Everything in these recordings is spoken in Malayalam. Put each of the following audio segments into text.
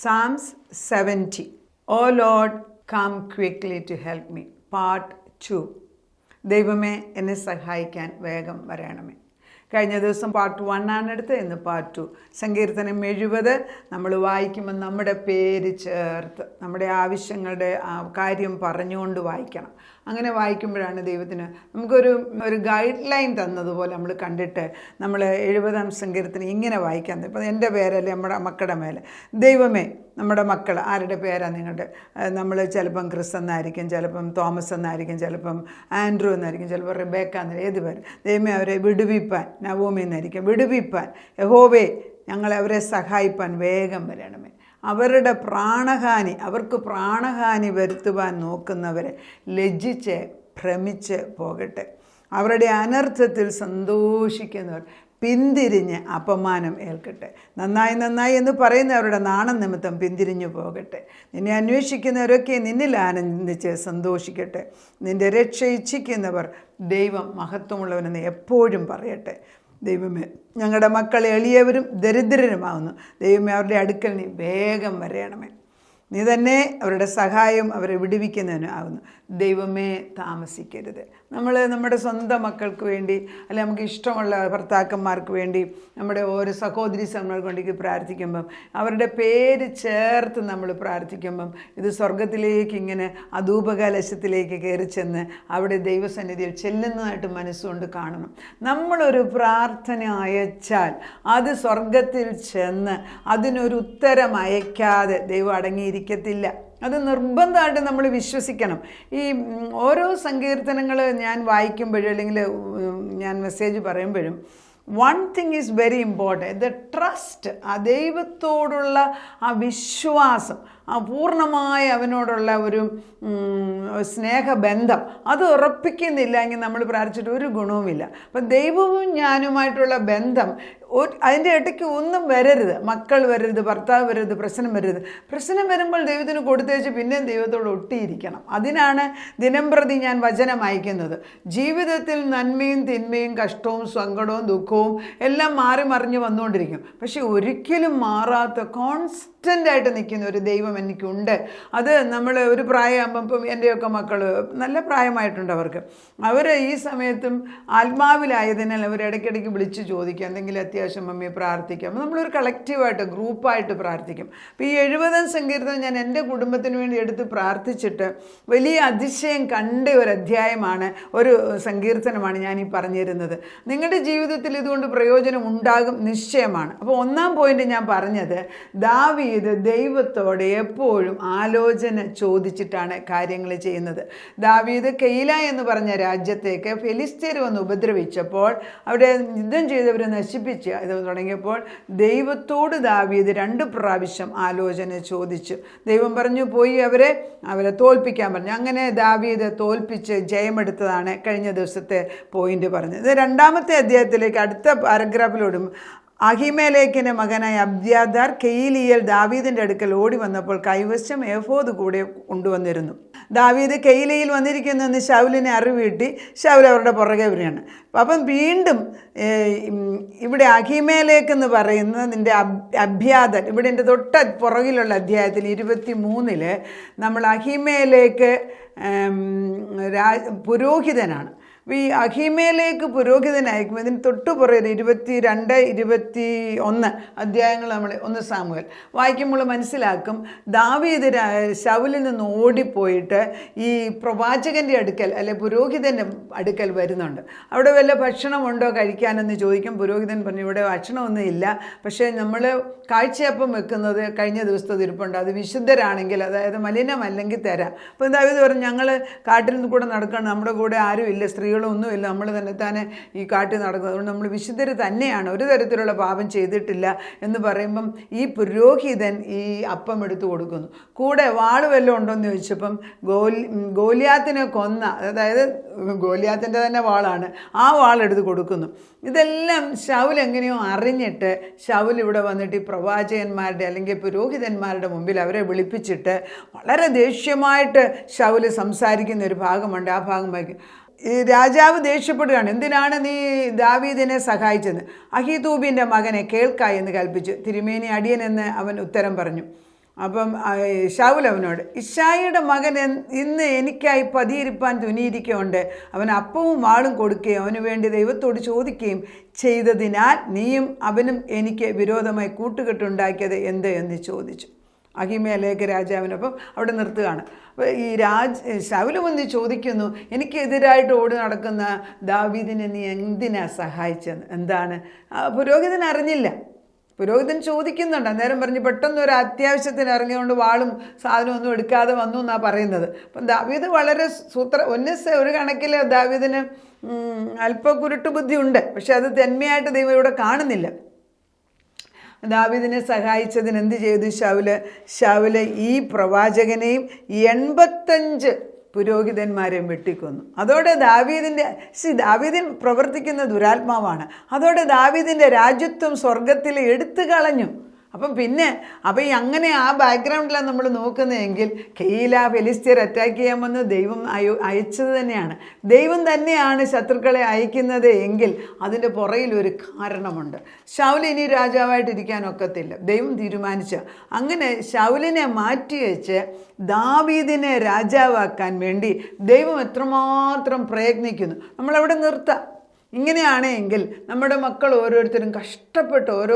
Psalms 70. O Lord, come quickly to help me. Part 2. ദൈവമേ എന്നെ സഹായിക്കാൻ വേഗം വരണമേ. കഴിഞ്ഞ ദിവസം പാർട്ട് 1 ആണ് എടുത്ത്, ഇന്ന് പാർട്ട് 2. സങ്കീർത്തനം 70 നമ്മൾ വായിക്കുമ്പോൾ നമ്മുടെ പേര് ചേർത്ത് നമ്മുടെ ആവശ്യങ്ങളുടെ കാര്യം പറഞ്ഞുകൊണ്ട് വായിക്കണം. അങ്ങനെ വായിക്കുമ്പോഴാണ് ദൈവത്തിന് നമുക്കൊരു ഗൈഡ് ലൈൻ തന്നതുപോലെ നമ്മൾ കണ്ടിട്ട് നമ്മൾ 70-ാം സങ്കീർത്തനം ഇങ്ങനെ വായിക്കാൻ. ഇപ്പം എൻ്റെ പേരല്ലേ നമ്മുടെ മക്കളുടെ മേലെ. ദൈവമേ, നമ്മുടെ മക്കൾ ആരുടെ പേരാണ് നിങ്ങളുടെ? നമ്മൾ ചിലപ്പം ക്രിസ് എന്നായിരിക്കും, ചിലപ്പം തോമസ് എന്നായിരിക്കും, ചിലപ്പം ആൻഡ്രൂ എന്നായിരിക്കും, ചിലപ്പോൾ റിബേക്ക എന്നായിരിക്കും. ഏത് പേര്? ദൈവമേ, അവരെ വിടുവിപ്പാൻ. നവോമി എന്നായിരിക്കും. വിടുവിപ്പാൻ. യഹോവേ, ഞങ്ങളെ അവരെ സഹായിപ്പാൻ വേഗം വരണമേ. അവർക്ക് പ്രാണഹാനി വരുത്തുവാൻ നോക്കുന്നവരെ ലജ്ജിച്ച് ഭ്രമിച്ച് പോകട്ടെ. അവരുടെ അനർത്ഥത്തിൽ സന്തോഷിക്കുന്നവർ പിന്തിരിഞ്ഞ് അപമാനം ഏൽക്കട്ടെ. നന്നായി എന്ന് പറയുന്നവരുടെ നാണം നിമിത്തം പിന്തിരിഞ്ഞു പോകട്ടെ. നിന്നെ അന്വേഷിക്കുന്നവരൊക്കെ നിന്നിൽ ആനന്ദിച്ച് സന്തോഷിക്കട്ടെ. നിൻ്റെ രക്ഷ ഇച്ഛിക്കുന്നവർ ദൈവം മഹത്വമുള്ളവനെന്ന് എപ്പോഴും പറയട്ടെ. ദൈവമേ, ഞങ്ങളുടെ മക്കൾ എളിയവരും ദരിദ്രരുമാവുന്നു. ദൈവമേ, അവരുടെ അടുക്കൽ നീ വേഗം വരയണമേ. നീ തന്നെ അവരുടെ സഹായം അവരെ വിടുവിക്കുന്നതിന് ആകുന്നു. ദൈവമേ, താമസിക്കരുത്. നമ്മുടെ സ്വന്തം മക്കൾക്ക് വേണ്ടി, അല്ലെ നമുക്ക് ഇഷ്ടമുള്ള ഭർത്താക്കന്മാർക്ക് വേണ്ടി, നമ്മുടെ ഓരോ സഹോദരി സഹോദരങ്ങൾക്ക് വേണ്ടി പ്രാർത്ഥിക്കുമ്പം, അവരുടെ പേര് ചേർത്ത് നമ്മൾ പ്രാർത്ഥിക്കുമ്പം ഇത് സ്വർഗത്തിലേക്ക് ഇങ്ങനെ അധൂപകലശത്തിലേക്ക് കയറി ചെന്ന് അവിടെ ദൈവസന്നിധിയിൽ ചെല്ലുന്നതായിട്ട് മനസ്സുകൊണ്ട് കാണണം. നമ്മളൊരു പ്രാർത്ഥന അയച്ചാൽ അത് സ്വർഗത്തിൽ ചെന്ന് അതിനൊരു ഉത്തരം അയക്കാതെ ദൈവം അടങ്ങിയിരിക്കത്തില്ല. അത് നിർബന്ധമായിട്ട് നമ്മൾ വിശ്വസിക്കണം. ഈ ഓരോ സങ്കീർത്തനങ്ങൾ ഞാൻ വായിക്കുമ്പോഴും അല്ലെങ്കിൽ ഞാൻ മെസ്സേജ് പറയുമ്പോഴും one thing is very important, the trust. ആ ദൈവത്തോടുള്ള ആ വിശ്വാസം, ആ പൂർണ്ണമായ അവനോടുള്ള ഒരു സ്നേഹബന്ധം, അത് ഉറപ്പിക്കുന്നില്ല എങ്കിൽ നമ്മൾ പ്രാർത്ഥിച്ചിട്ട് ഒരു ഗുണവുമില്ല. അപ്പം ദൈവവും ഞാനുമായിട്ടുള്ള ബന്ധം അതിൻ്റെ ഇടയ്ക്ക് ഒന്നും വരരുത്. മക്കൾ വരരുത്, ഭർത്താവ് വരരുത്, പ്രശ്നം വരരുത്. പ്രശ്നം വരുമ്പോൾ ദൈവത്തിന് കൊടുത്തേച്ച് പിന്നെയും ദൈവത്തോട് ഒട്ടിയിരിക്കണം. അതിനാണ് ദിനംപ്രതി ഞാൻ വചനം അയക്കുന്നത്. ജീവിതത്തിൽ നന്മയും തിന്മയും കഷ്ടവും സങ്കടവും ദുഃഖവും എല്ലാം മാറി മറിഞ്ഞ് വന്നുകൊണ്ടിരിക്കും. പക്ഷെ ഒരിക്കലും മാറാത്ത കോൺസ്റ്റൻ്റായിട്ട് നിൽക്കുന്ന ഒരു ദൈവം എനിക്കുണ്ട്. അത് നമ്മൾ ഒരു പ്രായമാകുമ്പം, ഇപ്പം എൻ്റെയൊക്കെ മക്കൾ നല്ല പ്രായമായിട്ടുണ്ട്. അവർ ഈ സമയത്തും ആത്മാവിലായതിനാൽ അവർ ഇടയ്ക്കിടയ്ക്ക് വിളിച്ച് ചോദിക്കും, എന്തെങ്കിലും അത്യാവശ്യം മമ്മി പ്രാർത്ഥിക്കാം. അപ്പോൾ നമ്മളൊരു കളക്റ്റീവായിട്ട് ഗ്രൂപ്പായിട്ട് പ്രാർത്ഥിക്കും. അപ്പോൾ ഈ 70-ാം സങ്കീർത്തനം ഞാൻ എൻ്റെ കുടുംബത്തിന് വേണ്ടി എടുത്ത് പ്രാർത്ഥിച്ചിട്ട് വലിയ അതിശയം കണ്ട ഒരു അധ്യായമാണ്, ഒരു സങ്കീർത്തനമാണ് ഞാൻ ഈ പറഞ്ഞിരുന്നത്. നിങ്ങളുടെ ജീവിതത്തിൽ ഇതുകൊണ്ട് പ്രയോജനം ഉണ്ടാകും, നിശ്ചയമാണ്. അപ്പോൾ 1-ാം പോയിന്റ് ഞാൻ പറഞ്ഞത്, ദാവീദ് ദൈവത്തോടെ എപ്പോഴും ആലോചന ചോദിച്ചിട്ടാണ് കാര്യങ്ങൾ ചെയ്യുന്നത്. ദാവീദ് കെയില എന്ന് പറഞ്ഞ രാജ്യത്തേക്ക് ഫെലിസ്ത്യർ വന്ന് ഉപദ്രവിച്ചപ്പോൾ, അവിടെ യുദ്ധം ചെയ്തവരെ നശിപ്പിച്ച് ഇത് തുടങ്ങിയപ്പോൾ ദൈവത്തോട് ദാവീദ് 2 പ്രാവശ്യം ആലോചന ചോദിച്ചു. ദൈവം പറഞ്ഞു, പോയി അവരെ തോൽപ്പിക്കാൻ പറഞ്ഞു. അങ്ങനെ ദാവീദ് തോൽപ്പിച്ച് ജയമെടുത്തതാണ് കഴിഞ്ഞ ദിവസത്തെ പോയിന്റ് പറഞ്ഞത്. 2-ാമത്തെ അധ്യായത്തിലേക്ക് അടുത്ത പാരഗ്രാഫിലോടും, അഹിമേലേക്കിൻ്റെ മകനായ അബ്യാഥാർ കെയിലിയൽ ദാവീദിൻ്റെ അടുക്കൽ ഓടി വന്നപ്പോൾ കൈവശം എഫോദ് കൂടെ കൊണ്ടുവന്നിരുന്നു. ദാവീദ് കെയിലയിൽ വന്നിരിക്കുന്നെന്ന് ശൗലിനെ അറിവിട്ടി ശൗൽ അവരുടെ പുറകെ വരികയാണ്. അപ്പം വീണ്ടും ഇവിടെ അഹിമേലേക്ക് എന്ന് പറയുന്നതിൻ്റെ അബ്യാഥാർ, ഇവിടെ എൻ്റെ തൊട്ട പുറകിലുള്ള അധ്യായത്തിൽ 23 നമ്മൾ അഹിമേലേക്ക് പുരോഹിതനാണ്. ഈ അഹിമേലേക്ക് പുരോഹിതനായിരിക്കും. ഇതിന് തൊട്ടുപുറകിൽ 22, 21 അധ്യായങ്ങൾ നമ്മൾ 1 സാമുവേൽ വായിക്കുമ്പോൾ മനസ്സിലാക്കും. ദാവീദ് ശൗലിൽ നിന്ന് ഓടിപ്പോയിട്ട് ഈ പ്രവാചകൻ്റെ അടുക്കൽ അല്ലെ പുരോഹിതൻ്റെ അടുക്കൽ വരുന്നുണ്ട്. അവിടെ വല്ല ഭക്ഷണമുണ്ടോ കഴിക്കാനെന്ന് ചോദിക്കും. പുരോഹിതൻ പറഞ്ഞു, ഇവിടെ ഭക്ഷണമൊന്നും ഇല്ല, പക്ഷേ നമ്മൾ കാഴ്ചയപ്പം വെക്കുന്നത് കഴിഞ്ഞ ദിവസത്തെ ഇരിപ്പുണ്ട്, അത് വിശുദ്ധരാണെങ്കിൽ, അതായത് മലിനമല്ലെങ്കിൽ തരാം. അപ്പോൾ ദാവീദ് പറഞ്ഞു, ഞങ്ങൾ കാട്ടിൽ നിന്ന് കൂടെ നടക്കണം, നമ്മുടെ കൂടെ ആരുമില്ല, ഒന്നുമില്ല, നമ്മൾ തന്നെ ഈ കാട്ടിൽ നടക്കുന്നത്, അതുകൊണ്ട് നമ്മൾ വിശുദ്ധർ തന്നെയാണ്, ഒരു തരത്തിലുള്ള പാപം ചെയ്തിട്ടില്ല എന്ന് പറയുമ്പം ഈ പുരോഹിതൻ ഈ അപ്പം എടുത്തു കൊടുക്കുന്നു. കൂടെ വാള് വല്ലതും ഉണ്ടോയെന്ന് ചോദിച്ചപ്പം ഗോലിയാത്തിനെ കൊന്ന, അതായത് ഗോലിയാത്തിൻ്റെ തന്നെ വാളാണ്, ആ വാളെടുത്ത് കൊടുക്കുന്നു. ഇതെല്ലാം ശൗൽ എങ്ങനെയോ അറിഞ്ഞിട്ട് ശൗൽ ഇവിടെ വന്നിട്ട് ഈ പ്രവാചകന്മാരുടെ അല്ലെങ്കിൽ പുരോഹിതന്മാരുടെ മുമ്പിൽ അവരെ വിളിപ്പിച്ചിട്ട് വളരെ ദേഷ്യമായിട്ട് ശൗൽ സംസാരിക്കുന്ന ഒരു ഭാഗമുണ്ട്. ആ ഭാഗം വായിക്കും. ഈ രാജാവ് ദേഷ്യപ്പെടുകയാണ്, എന്തിനാണ് നീ ദാവീദിനെ സഹായിച്ചത്? അഹീതൂബിൻ്റെ മകനെ കേൾക്ക എന്ന് കൽപ്പിച്ചു. തിരുമേനി അടിയൻ എന്ന് അവൻ ഉത്തരം പറഞ്ഞു. അപ്പം ശൗൽ അവനോട്, ഇശ്ശായിയുടെ മകൻ ഇന്ന് എനിക്കായി പതിയിരിപ്പാൻ തുനിയിരിക്കൊണ്ട് അവൻ അപ്പവും വാളും കൊടുക്കുകയും അവന് വേണ്ടി ദൈവത്തോട് ചോദിക്കുകയും ചെയ്തതിനാൽ നീയും അവനും എനിക്ക് വിരോധമായി കൂട്ടുകെട്ടുണ്ടാക്കിയത് എന്ത് എന്ന് ചോദിച്ചു. അഹിമേലേക്ക് രാജാവിനൊപ്പം അവിടെ നിർത്തുകയാണ്. അപ്പോൾ ഈ ശൗൽ വന്ന് ചോദിക്കുന്നു, എനിക്കെതിരായിട്ട് ഓടി നടക്കുന്ന ദാവീദിനെ നീ എന്തിനാ സഹായിച്ചെന്ന്. എന്താണ്? പുരോഹിതൻ അറിഞ്ഞില്ല. പുരോഹിതൻ ചോദിക്കുന്നുണ്ട്. അന്നേരം പറഞ്ഞ് പെട്ടെന്ന് ഒരു അത്യാവശ്യത്തിന് ഇറങ്ങിയോണ്ട് വാളും സാധനമൊന്നും എടുക്കാതെ വന്നു എന്നാണ് പറയുന്നത്. അപ്പം ദാവീദ് വളരെ ഒരു കണക്കിൽ ദാവീദിന് അല്പം കുരുട്ടുബുദ്ധി ഉണ്ട്. പക്ഷെ അത് തന്മയായിട്ട് ദൈവം ഇവിടെ കാണുന്നില്ല. ദാവീദിനെ സഹായിച്ചതിന് എന്ത് ചെയ്തു ശൗല് ഈ പ്രവാചകനെയും 85 പുരോഹിതന്മാരെയും വെട്ടിക്കൊന്നു. അതോടെ ദാവീദിൻ പ്രവർത്തിക്കുന്ന ദുരാത്മാവാണ്. അതോടെ ദാവീദിൻ്റെ രാജ്യത്വം സ്വർഗത്തിൽ എടുത്തു കളഞ്ഞു. അപ്പം അങ്ങനെ ആ ബാക്ക്ഗ്രൗണ്ടിലാണ് നമ്മൾ നോക്കുന്നതെങ്കിൽ കെയില ഫെലിസ്ത്യർ അറ്റാക്ക് ചെയ്യാമെന്ന് ദൈവം അയച്ചത് തന്നെയാണ്. ദൈവം തന്നെയാണ് ശത്രുക്കളെ അയക്കുന്നത് എങ്കിൽ അതിൻ്റെ പുറയിൽ ഒരു കാരണമുണ്ട്. ശൗൽ ഇനി രാജാവായിട്ടിരിക്കാൻ ഒക്കത്തില്ല, ദൈവം തീരുമാനിച്ച. അങ്ങനെ ശൗലിനെ മാറ്റിവെച്ച് ദാവീദിനെ രാജാവാക്കാൻ വേണ്ടി ദൈവം എത്രമാത്രം പ്രയത്നിക്കുന്നു. നമ്മളവിടെ നിർത്താം. ഇങ്ങനെയാണെങ്കിൽ നമ്മുടെ മക്കൾ ഓരോരുത്തരും കഷ്ടപ്പെട്ട് ഓരോ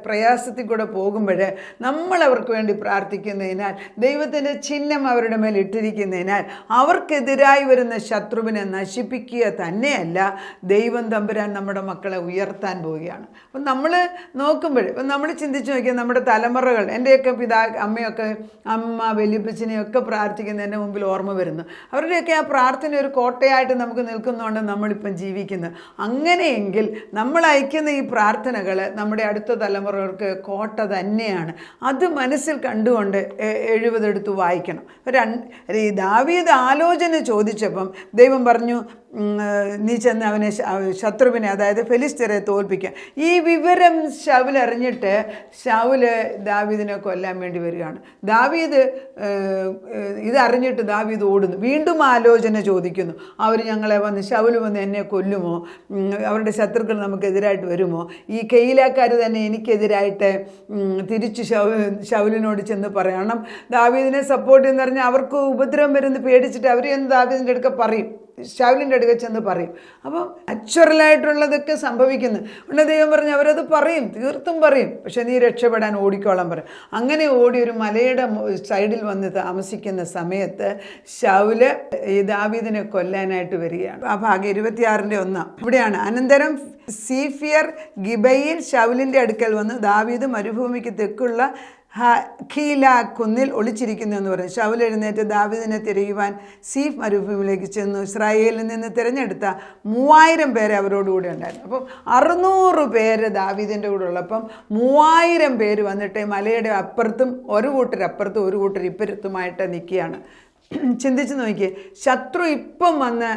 പ്രയാസത്തിൽ കൂടെ പോകുമ്പോൾ നമ്മളവർക്ക് വേണ്ടി പ്രാർത്ഥിക്കുന്നതിനാൽ, ദൈവത്തിൻ്റെ ചിഹ്നം അവരുടെ മേൽ ഇട്ടിരിക്കുന്നതിനാൽ അവർക്കെതിരായി വരുന്ന ശത്രുവിനെ നശിപ്പിക്കുക തന്നെയല്ല, ദൈവം തമ്പുരാൻ നമ്മുടെ മക്കളെ ഉയർത്താൻ പോവുകയാണ്. അപ്പം നമ്മൾ നോക്കുമ്പോൾ നമ്മൾ ചിന്തിച്ച് നോക്കിയാൽ നമ്മുടെ തലമുറകൾ, എൻ്റെയൊക്കെ അമ്മയൊക്കെ, അമ്മ വലിയപ്പച്ചനെയൊക്കെ പ്രാർത്ഥിക്കുന്ന എൻ്റെ മുമ്പിൽ ഓർമ്മ വരുന്നു. അവരുടെയൊക്കെ ആ പ്രാർത്ഥന ഒരു കോട്ടയായിട്ട് നമുക്ക് നിൽക്കുന്നതുകൊണ്ട് നമ്മളിപ്പം ജീവിക്കുന്നത്. അങ്ങനെയെങ്കിൽ നമ്മൾ അയക്കുന്ന ഈ പ്രാർത്ഥനകൾ നമ്മുടെ അടുത്ത തലമുറകൾക്ക് കോട്ട തന്നെയാണ്. അത് മനസ്സിൽ കണ്ടുകൊണ്ട് 70 എടുത്ത് വായിക്കണം. ഈ ദാവീദ് ആലോചന ചോദിച്ചപ്പം ദൈവം പറഞ്ഞു, നീ ചെന്ന് അവനെ ശത്രുവിനെ, അതായത് ഫെലിസ്ത്യരെ തോൽപ്പിക്കുക. ഈ വിവരം ശൗൽ അറിഞ്ഞിട്ട് ശൗല് ദാവീദിനെ കൊല്ലാൻ വേണ്ടി വരികയാണ്. ഇതറിഞ്ഞിട്ട് ദാവീദ് ഓടുന്നു. വീണ്ടും ആലോചന ചോദിക്കുന്നു. അവർ ഞങ്ങളെ ശൗൽ വന്ന് എന്നെ കൊല്ലുമോ? അവരുടെ ശത്രുക്കൾ നമുക്കെതിരായിട്ട് വരുമോ? ഈ കെയിലാക്കാർ തന്നെ എനിക്കെതിരായിട്ട് തിരിച്ച് ശൗലിനോട് ചെന്ന് പറയണം. ദാവീദിനെ സപ്പോർട്ട് ചെയ്യുന്ന പറഞ്ഞാൽ അവർക്ക് ഉപദ്രവം വരുന്ന പേടിച്ചിട്ട് അവർ ദാവീദിൻ്റെ അടുക്ക പറയും, ശൗലിൻ്റെ അടുക്ക ചെന്ന് പറയും. അപ്പം നാച്ചുറലായിട്ടുള്ളതൊക്കെ സംഭവിക്കുന്നു. പിന്നെ ദൈവം പറഞ്ഞു അവരത് പറയും, തീർത്തും പറയും. പക്ഷെ നീ രക്ഷപ്പെടാൻ ഓടിക്കോളാൻ പറയും. അങ്ങനെ ഓടി ഒരു മലയുടെ സൈഡിൽ വന്ന് താമസിക്കുന്ന സമയത്ത് ശൗല് ഈ ദാവീദിനെ കൊല്ലാനായിട്ട് വരികയാണ്. ആ ഭാഗം 26-1 ഇവിടെയാണ്. അനന്തരം സീഫിയർ ഗിബയിൽ ശൗലിൻ്റെ അടുക്കൽ വന്ന് ദാവീദ് മരുഭൂമിക്ക് തെക്കുള്ള ഹഖീല കുന്നിൽ ഒളിച്ചിരിക്കുന്നു എന്ന് പറഞ്ഞു. ശൗൽ എഴുന്നേറ്റ് ദാവീദിനെ തിരയുവാൻ സീഫ് മരുഭൂമിയിലേക്ക് ചെന്നു. ഇസ്രായേലിൽ നിന്ന് തിരഞ്ഞെടുത്ത 3000 പേരെ അവരോടുകൂടെ ഉണ്ടായിരുന്നു. അപ്പം 600 പേര് ദാവീദിൻ്റെ കൂടെ ഉള്ളപ്പം 3000 പേര് വന്നിട്ട് മലയുടെ അപ്പുറത്തും ഒരു കൂട്ടർ അപ്പുറത്തും ഒരു കൂട്ടർ ഇപ്പുറത്തുമായിട്ട് നിൽക്കുകയാണ്. ചിന്തിച്ച് നോക്കിയേ, ശത്രു ഇപ്പം വന്ന്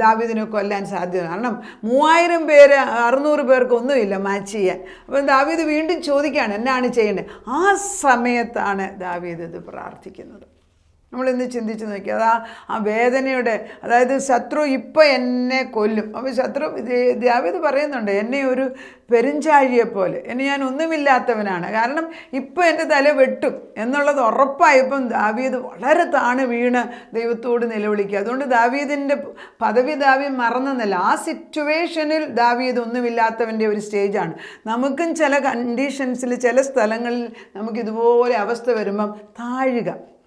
ദാവീദിനെ കൊല്ലാൻ സാധ്യത. കാരണം 3000 പേര് 600 പേർക്ക് ഒന്നുമില്ല മാച്ച് ചെയ്യാൻ. അപ്പം ദാവീദ് വീണ്ടും ചോദിക്കുകയാണ്, എന്നാണ് ചെയ്യേണ്ടത്? ആ സമയത്താണ് ദാവീദ് ഇത് പ്രാർത്ഥിക്കുന്നത്. നമ്മളിന്ന് ചിന്തിച്ച് നോക്കി, ആ വേദനയുടെ, അതായത് ശത്രു ഇപ്പം എന്നെ കൊല്ലും. അപ്പോൾ ദാവീദ് പറയുന്നുണ്ട്, എന്നെ ഒരു പെരുഞ്ചാഴിയെപ്പോലെ, ഞാൻ ഒന്നുമില്ലാത്തവനാണ്, കാരണം ഇപ്പം എൻ്റെ തല വെട്ടും എന്നുള്ളത് ഉറപ്പായപ്പം ദാവീദ് വളരെ താണ് വീണ് ദൈവത്തോട് നിലവിളിക്കുക. അതുകൊണ്ട് ദാവീദിൻ്റെ പദവി ദാവീദ് മറന്നെന്നല്ല, ആ സിറ്റുവേഷനിൽ ദാവീദ് ഒന്നുമില്ലാത്തവൻ്റെ ഒരു സ്റ്റേജാണ്. നമുക്കും ചില കണ്ടീഷൻസിൽ, ചില സ്ഥലങ്ങളിൽ നമുക്കിതുപോലെ അവസ്ഥ വരുമ്പം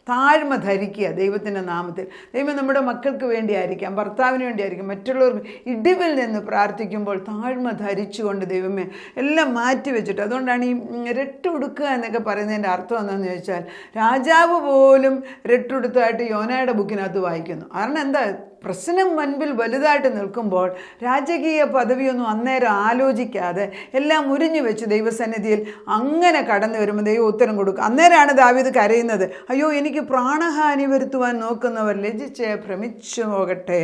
താഴ്മ ധരിക്കുക ദൈവത്തിൻ്റെ നാമത്തിൽ. ദൈവം നമ്മുടെ മക്കൾക്ക് വേണ്ടിയായിരിക്കാം, ഭർത്താവിന് വേണ്ടിയായിരിക്കും, മറ്റുള്ളവർക്ക് ഇടിവിൽ നിന്ന് പ്രാർത്ഥിക്കുമ്പോൾ താഴ്മ ധരിച്ചുകൊണ്ട് ദൈവമേ എല്ലാം മാറ്റി വെച്ചിട്ട്. അതുകൊണ്ടാണ് ഈ രട്ടുടുക്കുക എന്നൊക്കെ പറയുന്നതിൻ്റെ അർത്ഥം എന്താണെന്ന് ചോദിച്ചാൽ, രാജാവ് പോലും രട്ടുടുത്തായിട്ട് യോനയുടെ ബുക്കിനകത്ത് വായിക്കുന്നു. കാരണം എന്താ? പ്രശ്നം മുൻപിൽ വലുതായിട്ട് നിൽക്കുമ്പോൾ രാജകീയ പദവിയൊന്നും അന്നേരം ആലോചിക്കാതെ എല്ലാം ഉരിഞ്ഞു വെച്ച് ദൈവസന്നിധിയിൽ അങ്ങനെ കടന്നു വരുമ്പോൾ ദൈവം ഉത്തരം കൊടുക്കും. അന്നേരമാണ് ദാവീദ് കരയുന്നത്, അയ്യോ എനിക്ക് പ്രാണഹാനി വരുത്തുവാൻ നോക്കുന്നവർ ലജ്ജിച്ച് ഭ്രമിച്ചു പോകട്ടെ,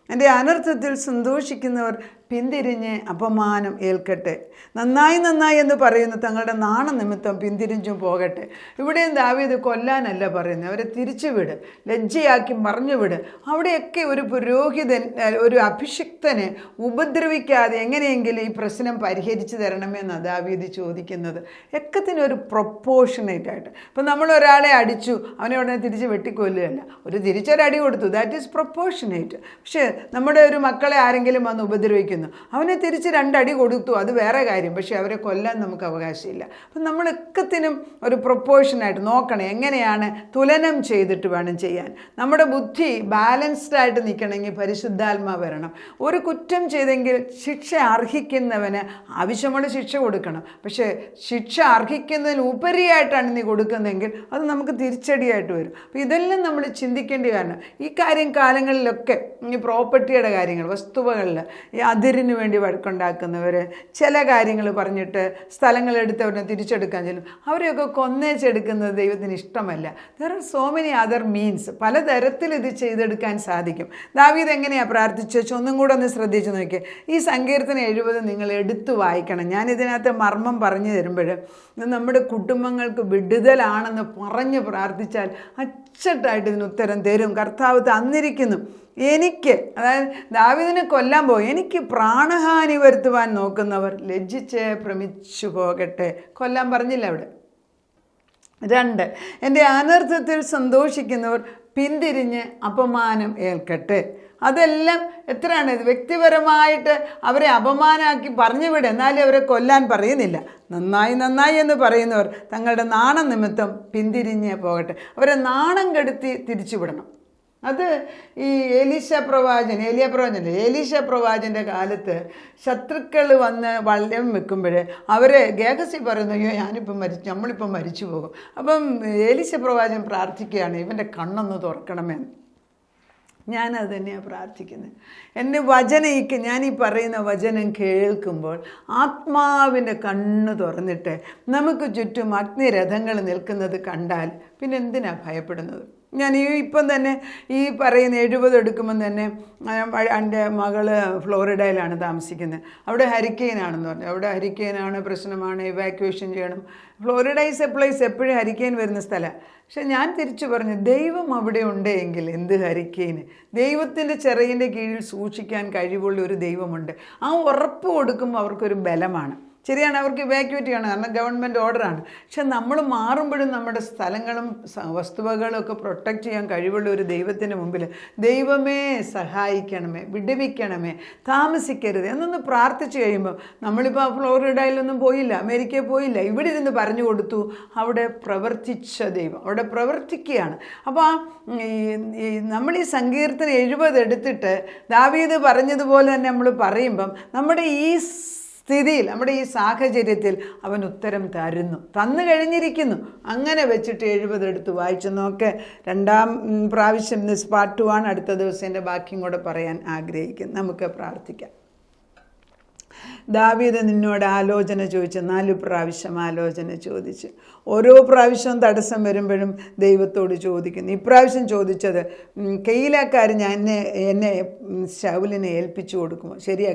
എൻ്റെ അനർത്ഥത്തിൽ സന്തോഷിക്കുന്നവർ പിന്തിരിഞ്ഞ് അപമാനം ഏൽക്കട്ടെ. നന്നായി എന്ന് പറയുന്നു തങ്ങളുടെ നാണനിമിത്തം പിന്തിരിഞ്ഞും പോകട്ടെ. ഇവിടെയും ദാവീദ് കൊല്ലാനല്ല പറയുന്നത്, അവരെ തിരിച്ചുവിട്, ലജ്ജയാക്കി മറിഞ്ഞുവിട്. അവിടെയൊക്കെ ഒരു പുരോഹിതൻ, ഒരു അഭിഷിക്തനെ ഉപദ്രവിക്കാതെ എങ്ങനെയെങ്കിലും ഈ പ്രശ്നം പരിഹരിച്ചു തരണമെന്നാണ് ദാവീദ് ചോദിക്കുന്നത്. എക്കത്തിനൊരു പ്രൊപ്പോർഷനേറ്റ് ആയിട്ട്. ഇപ്പം നമ്മൾ ഒരാളെ അടിച്ചു, അവനെ ഉടനെ തിരിച്ച് വെട്ടിക്കൊല്ലുകയല്ല, ഒരു തിരിച്ചൊരടി കൊടുത്തു, ദാറ്റ് ഈസ് പ്രൊപ്പോർഷനേറ്റ്. പക്ഷേ നമ്മുടെ ഒരു മക്കളെ ആരെങ്കിലും വന്ന് ഉപദ്രവിക്കുന്നു, അവനെ തിരിച്ച് 2 അടി കൊടുത്തു, അത് വേറെ കാര്യം. പക്ഷെ അവരെ കൊല്ലാൻ നമുക്ക് അവകാശമില്ല. അപ്പം നമ്മളൊക്കത്തിനും ഒരു പ്രൊപ്പോർഷനായിട്ട് നോക്കണം, എങ്ങനെയാണ് തുലനം ചെയ്തിട്ട് വേണം ചെയ്യാൻ. നമ്മുടെ ബുദ്ധി ബാലൻസ്ഡ് ആയിട്ട് നിൽക്കണമെങ്കിൽ പരിശുദ്ധാത്മാ വരണം. ഒരു കുറ്റം ചെയ്തെങ്കിൽ ശിക്ഷ അർഹിക്കുന്നവന് ആവശ്യമുള്ള ശിക്ഷ കൊടുക്കണം. പക്ഷേ ശിക്ഷ അർഹിക്കുന്നതിന് ഉപരിയായിട്ടാണ് നീ കൊടുക്കുന്നതെങ്കിൽ അത് നമുക്ക് തിരിച്ചടിയായിട്ട് വരും. അപ്പോൾ ഇതെല്ലാം നമ്മൾ ചിന്തിക്കേണ്ട കാരണം ഈ കാലങ്ങളിലൊക്കെ ഈ പ്രോപ്പർട്ടിയുടെ കാര്യങ്ങൾ, വസ്തുവകളിൽ ഈ അതിരിന് വേണ്ടി വഴക്കുണ്ടാക്കുന്നവർ, ചില കാര്യങ്ങൾ പറഞ്ഞിട്ട് സ്ഥലങ്ങളെടുത്തവരെ തിരിച്ചെടുക്കാൻ ചെല്ലും, അവരെയൊക്കെ കൊന്നേച്ചെടുക്കുന്നത് ദൈവത്തിന് ഇഷ്ടമല്ല. There are so many other means, പലതരത്തിൽ ഇത് ചെയ്തെടുക്കാൻ സാധിക്കും. ദാവീദ് എങ്ങനെയാണ് പ്രാർത്ഥിച്ചു ഒന്നും കൂടെ ഒന്ന് ശ്രദ്ധിച്ച് നോക്കിയേ. ഈ സങ്കീർത്തനം 70 നിങ്ങൾ എടുത്തു വായിക്കണം. ഞാനിതിനകത്ത് മർമ്മം പറഞ്ഞു തരുമ്പോൾ നമ്മുടെ കുടുംബങ്ങൾക്ക് വിടുതലാണെന്ന് പറഞ്ഞ് പ്രാർത്ഥിച്ചാൽ അച്ചട്ടായിട്ട് ഇതിന് ഉത്തരം തരും. കർത്താവ് തന്നിരിക്കുന്നു. എനിക്ക്, അതായത് ദാവീദിനെ കൊല്ലാൻ പോയി, എനിക്ക് പ്രാണഹാനി വരുത്തുവാൻ നോക്കുന്നവർ ലജ്ജിച്ച് ഭ്രമിച്ചു പോകട്ടെ. കൊല്ലാൻ പറഞ്ഞില്ല അവിടെ. 2, എൻ്റെ അനർത്ഥത്തിൽ സന്തോഷിക്കുന്നവർ പിന്തിരിഞ്ഞ് അപമാനം ഏൽക്കട്ടെ. അതെല്ലാം എത്രയാണ് ഇത് വ്യക്തിപരമായിട്ട് അവരെ അപമാനമാക്കി പറഞ്ഞു വിടുക, എന്നാലും അവരെ കൊല്ലാൻ പറയുന്നില്ല. നന്നായി എന്ന് പറയുന്നവർ തങ്ങളുടെ നാണം നിമിത്തം പിന്തിരിഞ്ഞ് പോകട്ടെ. അവരെ നാണം കെടുത്തി തിരിച്ചുവിടണം. അത് ഈ ഏലീശ പ്രവാചൻ്റെ കാലത്ത് ശത്രുക്കൾ വന്ന് വള്ളം വെക്കുമ്പോൾ അവരെ ഗേഹസി പറയുന്നു, അയ്യോ നമ്മളിപ്പം മരിച്ചു പോകും. അപ്പം ഏലീശ പ്രവാചകൻ പ്രാർത്ഥിക്കുകയാണ്, ഇവൻ്റെ കണ്ണൊന്ന് തുറക്കണമെന്ന്. ഞാനത് തന്നെയാണ് പ്രാർത്ഥിക്കുന്നത്. എൻ്റെ ഞാൻ ഈ പറയുന്ന വചനം കേൾക്കുമ്പോൾ ആത്മാവിൻ്റെ കണ്ണ് തുറന്നിട്ട് നമുക്ക് ചുറ്റും അഗ്നിരഥങ്ങൾ നിൽക്കുന്നത് കണ്ടാൽ പിന്നെ എന്തിനാണ് ഭയപ്പെടുന്നത്? ഞാൻ ഇപ്പം തന്നെ ഈ പറയുന്ന 70 എടുക്കുമ്പം തന്നെ എൻ്റെ മകള് ഫ്ലോറിഡയിലാണ് താമസിക്കുന്നത്. അവിടെ ഹരിക്കെയിനാണെന്ന് പറഞ്ഞു. അവിടെ ഹരിക്കെയിനാണ്, പ്രശ്നമാണ്, ഇവാക്യുവേഷൻ ചെയ്യണം. ഫ്ലോറിഡ ഈസ് എ പ്ലേസ് എപ്പോഴും ഹരിക്കെയിൻ വരുന്ന സ്ഥലമാണ്. പക്ഷെ ഞാൻ തിരിച്ചു പറഞ്ഞു, ദൈവം അവിടെ ഉണ്ടെങ്കിൽ എന്ത് ഹരിക്കെയിന്? ദൈവത്തിൻ്റെ ചിറകിൻ്റെ കീഴിൽ സൂക്ഷിക്കാൻ കഴിവുള്ള ഒരു ദൈവമുണ്ട്. ആ ഉറപ്പ് കൊടുക്കുമ്പോൾ അവർക്കൊരു ബലമാണ്. ശരിയാണ്, അവർക്ക് ഇവാക്യുവേറ്റ് ചെയ്യണം, കാരണം ഗവൺമെൻറ് ഓർഡറാണ്. പക്ഷെ നമ്മൾ മാറുമ്പോഴും നമ്മുടെ സ്ഥലങ്ങളും വസ്തുവകളും ഒക്കെ പ്രൊട്ടക്റ്റ് ചെയ്യാൻ കഴിവുള്ള ഒരു ദൈവത്തിന് മുമ്പിൽ ദൈവമേ സഹായിക്കണമേ, വിടുവിക്കണമേ, താമസിക്കരുത് എന്നൊന്ന് പ്രാർത്ഥിച്ചു കഴിയുമ്പോൾ, നമ്മളിപ്പോൾ ഫ്ലോറിഡയിലൊന്നും പോയില്ല, അമേരിക്കയിൽ പോയില്ല, ഇവിടെ ഇരുന്ന് പറഞ്ഞു കൊടുത്തു, അവിടെ പ്രവർത്തിച്ച ദൈവം അവിടെ പ്രവർത്തിക്കുകയാണ്. അപ്പോൾ നമ്മൾ ഈ സങ്കീർത്തനം 70 എടുത്തിട്ട് ദാവീദ് പറഞ്ഞതുപോലെ തന്നെ നമ്മൾ പറയുമ്പം നമ്മുടെ ഈ സ്ഥിതിയിൽ, നമ്മുടെ ഈ സാഹചര്യത്തിൽ അവൻ ഉത്തരം തന്നു കഴിഞ്ഞിരിക്കുന്നു. അങ്ങനെ വെച്ചിട്ട് 70 എടുത്ത് വായിച്ചു നോക്ക്. 2ാം പ്രാവശ്യം പാർട്ട് 2 ആണ്. അടുത്ത ദിവസം എൻ്റെ ബാക്കിയും കൂടെ പറയാൻ ആഗ്രഹിക്കുന്നു. നമുക്ക് പ്രാർത്ഥിക്കാം. ദാവീദ് നിന്നോട് ആലോചന ചോദിച്ചു, 4 പ്രാവശ്യം ആലോചന ചോദിച്ചു. ഓരോ പ്രാവശ്യവും തടസ്സം വരുമ്പോഴും ദൈവത്തോട് ചോദിക്കുന്നു. ഇപ്രാവശ്യം ചോദിച്ചത്, കെയിലാക്കാർ എന്നെ ശൗലിനെ ഏൽപ്പിച്ചു കൊടുക്കുമോ? ശരിയാ,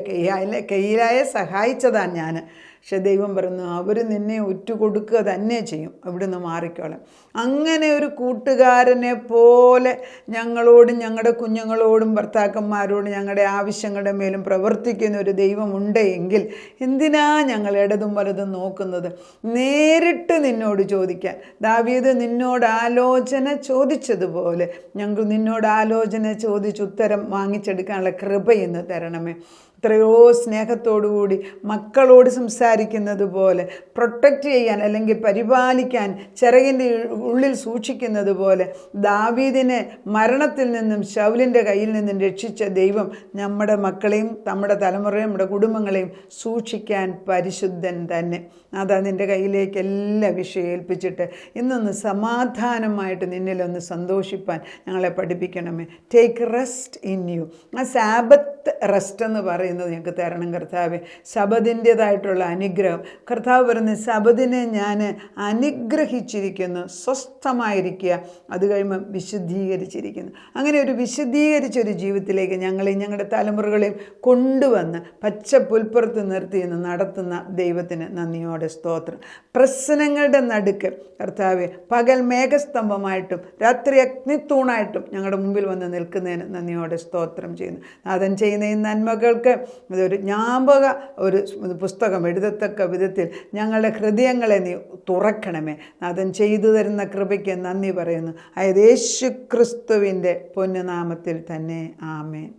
കെയിലായെ സഹായിച്ചതാണ് ഞാൻ. പക്ഷെ ദൈവം പറഞ്ഞു, അവർ നിന്നെ ഉറ്റുകൊടുക്കുക തന്നെ ചെയ്യും, അവിടുന്ന് മാറിക്കോളാം. അങ്ങനെ ഒരു കൂട്ടുകാരനെ പോലെ ഞങ്ങളോടും ഞങ്ങളുടെ കുഞ്ഞുങ്ങളോടും ഭർത്താക്കന്മാരോടും ഞങ്ങളുടെ ആവശ്യങ്ങളുടെ മേലും പ്രവർത്തിക്കുന്ന ഒരു ദൈവമുണ്ട് എങ്കിൽ എന്തിനാ ഞങ്ങൾ ഇടതും വലതും നോക്കുന്നത്? നേരിട്ട് നിന്നോട് ചോദിക്കാൻ. ദാവീദ് നിന്നോട് ആലോചന ചോദിച്ചതുപോലെ ഞങ്ങൾ നിന്നോട് ആലോചന ചോദിച്ച് ഉത്തരം വാങ്ങിച്ചെടുക്കാനുള്ള കൃപ ഇന്ന് തരണമേ. എത്രയോ സ്നേഹത്തോടുകൂടി മക്കളോട് സംസാരിക്കുന്നത് പോലെ, പ്രൊട്ടക്റ്റ് ചെയ്യാൻ അല്ലെങ്കിൽ പരിപാലിക്കാൻ ചിറകിൻ്റെ ഉള്ളിൽ സൂക്ഷിക്കുന്നത് പോലെ ദാവീദിനെ മരണത്തിൽ നിന്നും ശൗലിൻ്റെ കയ്യിൽ നിന്നും രക്ഷിച്ച ദൈവം നമ്മുടെ മക്കളെയും നമ്മുടെ തലമുറയും നമ്മുടെ കുടുംബങ്ങളെയും സൂക്ഷിക്കാൻ പരിശുദ്ധൻ തന്നെ. അതാ നിൻ്റെ കയ്യിലേക്ക് എല്ലാ വിഷയം ഏൽപ്പിച്ചിട്ട് ഇന്നൊന്ന് സമാധാനമായിട്ട് നിന്നിലൊന്ന് സന്തോഷിപ്പാൻ ഞങ്ങളെ പഠിപ്പിക്കണമേ. Take rest in you. ആ സാബത്ത് റെസ്റ്റ് എന്ന് പറയുന്നത് ഞങ്ങൾക്ക് തരണം കർത്താവേ. ശബദിൻ്റേതായിട്ടുള്ള അനുഗ്രഹം. കർത്താവ് പറയുന്നത് ശബദിനെ ഞാൻ അനുഗ്രഹിച്ചിരിക്കുന്നു, സ്വസ്ഥമായിരിക്കുക, അത് കഴിയുമ്പം വിശുദ്ധീകരിച്ചിരിക്കുന്നു. അങ്ങനെ ഒരു വിശുദ്ധീകരിച്ചൊരു ജീവിതത്തിലേക്ക് ഞങ്ങളെയും ഞങ്ങളുടെ തലമുറകളെയും കൊണ്ടുവന്ന് പച്ച പുൽപ്പുറത്ത് നിർത്തി എന്ന് നടത്തുന്ന ദൈവത്തിന് നന്ദിയോടെ സ്തോത്രം. പ്രശ്നങ്ങളുടെ നടുക്ക് കർത്താവെ പകൽ മേഘസ്തംഭമായിട്ടും രാത്രി അഗ്നിത്തൂണായിട്ടും ഞങ്ങളുടെ മുമ്പിൽ വന്ന് നിൽക്കുന്നതിന് നന്ദിയോടെ സ്തോത്രം ചെയ്യുന്നു. നാഥൻ ചെയ്യുന്ന ഈ നന്മകൾക്ക് ഇതൊരു ജ്ഞാപക ഒരു പുസ്തകം എഴുതത്തക്ക വിധത്തിൽ ഞങ്ങളുടെ ഹൃദയങ്ങളെ നീ തുറക്കണമേ. നാഥൻ ചെയ്തു തരുന്ന കൃപയ്ക്ക് നന്ദി പറയുന്നു. അതായത് യേശു ക്രിസ്തുവിൻ്റെ പൊന്നുനാമത്തിൽ തന്നെ. ആമേൻ.